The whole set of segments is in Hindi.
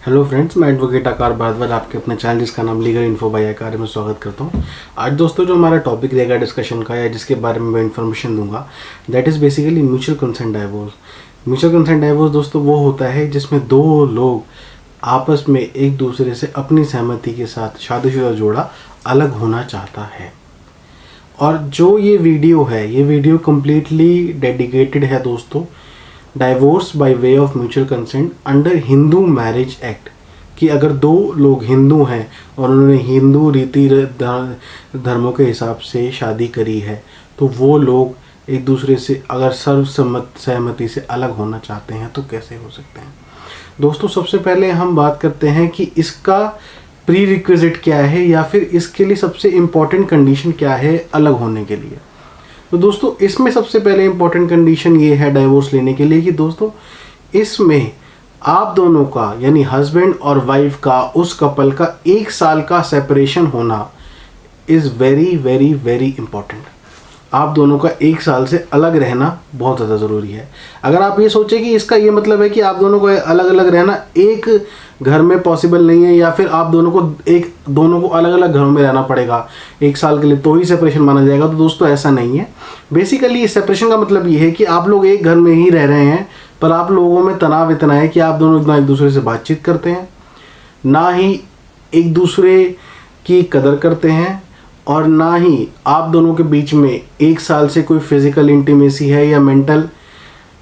हेलो फ्रेंड्स, मैं एडवोकेट आकार भारद्वाज आपके अपने चैनल जिसका नाम लीगल इन्फो बाय आकार में स्वागत करता हूं। आज दोस्तों जो हमारा टॉपिक रहेगा डिस्कशन का या जिसके बारे में मैं इन्फॉर्मेशन दूंगा that is basically mutual consent divorce. Mutual consent divorce दोस्तों वो होता है जिसमें दो लोग आपस में एक दूसरे से अपनी सहमति के साथ शादीशुदा जोड़ा अलग होना चाहता है। और जो ये वीडियो कम्प्लीटली डेडिकेटेड है दोस्तों divorce by way of mutual consent under Hindu marriage act, कि अगर दो लोग हिंदू हैं और उन्होंने हिंदू रीति धर्मों के हिसाब से शादी करी है तो वो लोग एक दूसरे से अगर सहमति से अलग होना चाहते हैं तो कैसे हो सकते हैं। दोस्तों सबसे पहले हम बात करते हैं कि इसका प्री रिक्विजिट क्या है या फिर इसके लिए सबसे इम्पॉर्टेंट कंडीशन क्या है अलग होने के लिए। तो दोस्तों इसमें सबसे पहले इम्पॉर्टेंट कंडीशन ये है डाइवोर्स लेने के लिए कि दोस्तों इसमें आप दोनों का यानी हस्बैंड और वाइफ का उस कपल का 1 साल का सेपरेशन होना is very very very important. आप दोनों का 1 साल से अलग रहना बहुत ज़्यादा ज़रूरी है। अगर आप ये सोचें कि इसका ये मतलब है कि आप दोनों को अलग अलग रहना एक घर में पॉसिबल नहीं है या फिर आप दोनों को अलग अलग घरों में रहना पड़ेगा 1 साल के लिए तो ही सेपरेशन माना जाएगा, तो दोस्तों ऐसा नहीं है। बेसिकली इस सेपरेशन का मतलब ये है कि आप लोग एक घर में ही रह रहे हैं पर आप लोगों में तनाव इतना है कि आप दोनों एक दूसरे से बातचीत करते हैं, ना ही एक दूसरे की कदर करते हैं और ना ही आप दोनों के बीच में 1 साल से कोई फिजिकल इंटीमेसी है या मेंटल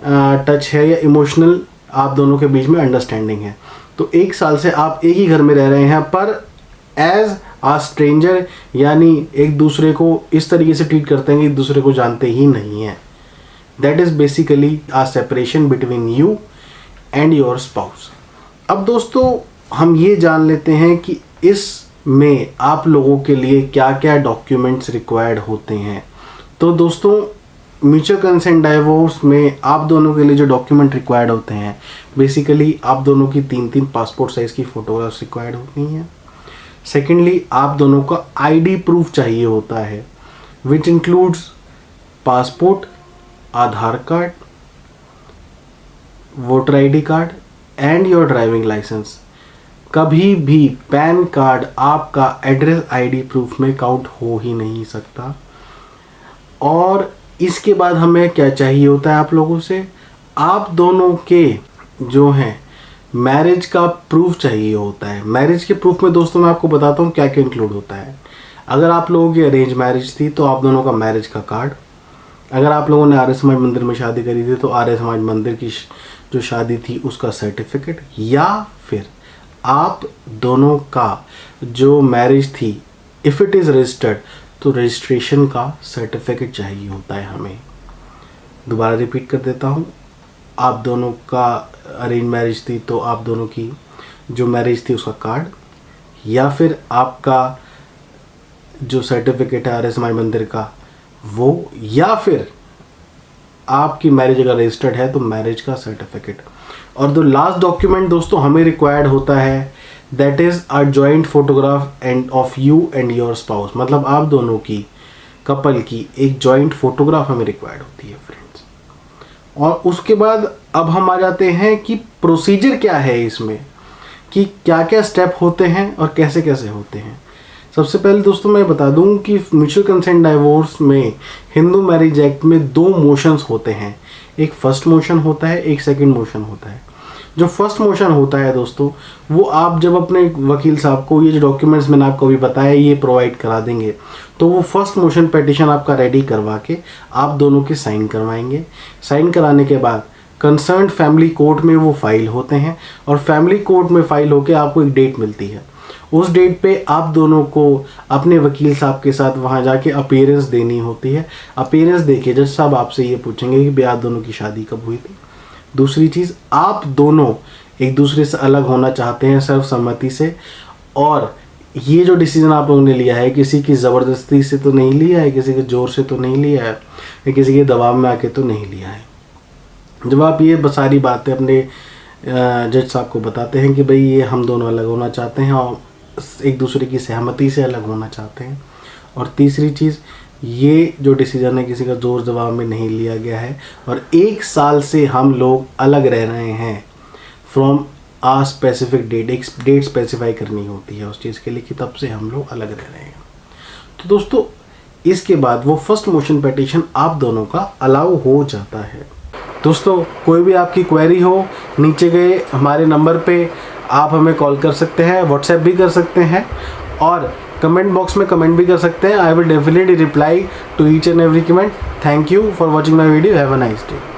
टच है या इमोशनल आप दोनों के बीच में अंडरस्टैंडिंग है। तो 1 साल से आप एक ही घर में रह रहे हैं पर एज आ स्ट्रेंजर, यानी एक दूसरे को इस तरीके से ट्रीट करते हैं कि एक दूसरे को जानते ही नहीं है। That is basically a separation between you and your spouse. अब दोस्तों हम ये जान लेते हैं कि इसमें आप लोगों के लिए क्या क्या डॉक्यूमेंट्स रिक्वायर्ड होते हैं। तो दोस्तों म्यूचुअल कंसेंट डाइवोर्स में आप दोनों के लिए जो डॉक्यूमेंट रिक्वायर्ड होते हैं बेसिकली आप दोनों की 3 पासपोर्ट साइज़ की फ़ोटोग्राफ्स रिक्वायर्ड होती हैं। सेकेंडली आप दोनों का आईडी प्रूफ चाहिए होता है which includes passport, Aadhaar card, voter ID card and your driving licence. कभी भी पैन कार्ड आपका एड्रेस आईडी प्रूफ में काउंट हो ही नहीं सकता। और इसके बाद हमें क्या चाहिए होता है आप लोगों से, आप दोनों के जो हैं मैरिज का प्रूफ चाहिए होता है। मैरिज के प्रूफ में दोस्तों मैं आपको बताता हूँ क्या क्या इंक्लूड होता है। अगर आप लोगों की अरेंज मैरिज थी तो आप दोनों का मैरिज का कार्ड, अगर आप लोगों ने आर्य समाज मंदिर में शादी करी थी तो आर्य समाज मंदिर की जो शादी थी उसका सर्टिफिकेट, या फिर आप दोनों का जो मैरिज थी इफ़ इट इज़ रजिस्टर्ड तो रजिस्ट्रेशन का सर्टिफिकेट चाहिए होता है हमें। दोबारा रिपीट कर देता हूँ, आप दोनों का अरेंज मैरिज थी तो आप दोनों की जो मैरिज थी उसका कार्ड, या फिर आपका जो सर्टिफिकेट है आर्य समाज मंदिर का वो, या फिर आपकी मैरिज अगर रजिस्टर्ड है तो मैरिज का सर्टिफिकेट। और जो लास्ट डॉक्यूमेंट दोस्तों हमें रिक्वायर्ड होता है that is a joint photograph end of you and your spouse, मतलब आप दोनों की कपल की एक जॉइंट फोटोग्राफ हमें रिक्वायर्ड होती है फ्रेंड्स। और उसके बाद अब हम आ जाते हैं कि प्रोसीजर क्या है इसमें, कि क्या क्या स्टेप होते हैं और कैसे कैसे होते हैं। सबसे पहले दोस्तों मैं बता दूं कि म्यूचुअल कंसेंट डाइवोर्स में हिंदू मैरिज एक्ट में 2 मोशंस होते हैं। एक फर्स्ट मोशन होता है, एक सेकंड मोशन होता है। जो फर्स्ट मोशन होता है दोस्तों वो आप जब अपने वकील साहब को ये जो डॉक्यूमेंट्स मैंने आपको अभी बताया ये प्रोवाइड करा देंगे तो वो फर्स्ट मोशन पिटीशन आपका रेडी करवा के आप दोनों के साइन करवाएंगे। साइन कराने के बाद कंसर्न्ड फैमिली कोर्ट में वो फाइल होते हैं और फैमिली कोर्ट में फाइल होके आपको एक डेट मिलती है। उस डेट पे आप दोनों को अपने वकील साहब के साथ वहाँ जाके अपीयरेंस देनी होती है। अपीयरेंस देके जज साहब आपसे ये पूछेंगे कि भाई आप दोनों की शादी कब हुई थी। दूसरी चीज़, आप दोनों एक दूसरे से अलग होना चाहते हैं सर्वसम्मति से, और ये जो डिसीजन आप लोगों ने लिया है किसी की ज़बरदस्ती से तो नहीं लिया है, किसी के ज़ोर से तो नहीं लिया है, या किसी के दबाव में आके तो नहीं लिया है। जब आप ये सारी बातें अपने जज साहब को बताते हैं कि भाई ये हम दोनों अलग होना चाहते हैं और एक दूसरे की सहमति से अलग होना चाहते हैं, और तीसरी चीज़ ये जो डिसीजन है किसी का ज़ोर जवाब में नहीं लिया गया है और 1 साल से हम लोग अलग रह रहे हैं फ्रॉम आ स्पेसिफिक डेट, एक डेट स्पेसिफाई करनी होती है उस चीज़ के लिए कि तब से हम लोग अलग रह रहे हैं। तो दोस्तों इसके बाद वो फर्स्ट मोशन पिटीशन आप दोनों का अलाउ हो जाता है। दोस्तों कोई भी आपकी क्वेरी हो, नीचे गए हमारे नंबर पे आप हमें कॉल कर सकते हैं, व्हाट्सएप भी कर सकते हैं और कमेंट बॉक्स में कमेंट भी कर सकते हैं। I will definitely reply to each and every comment. Thank you for watching my video. Have a nice day.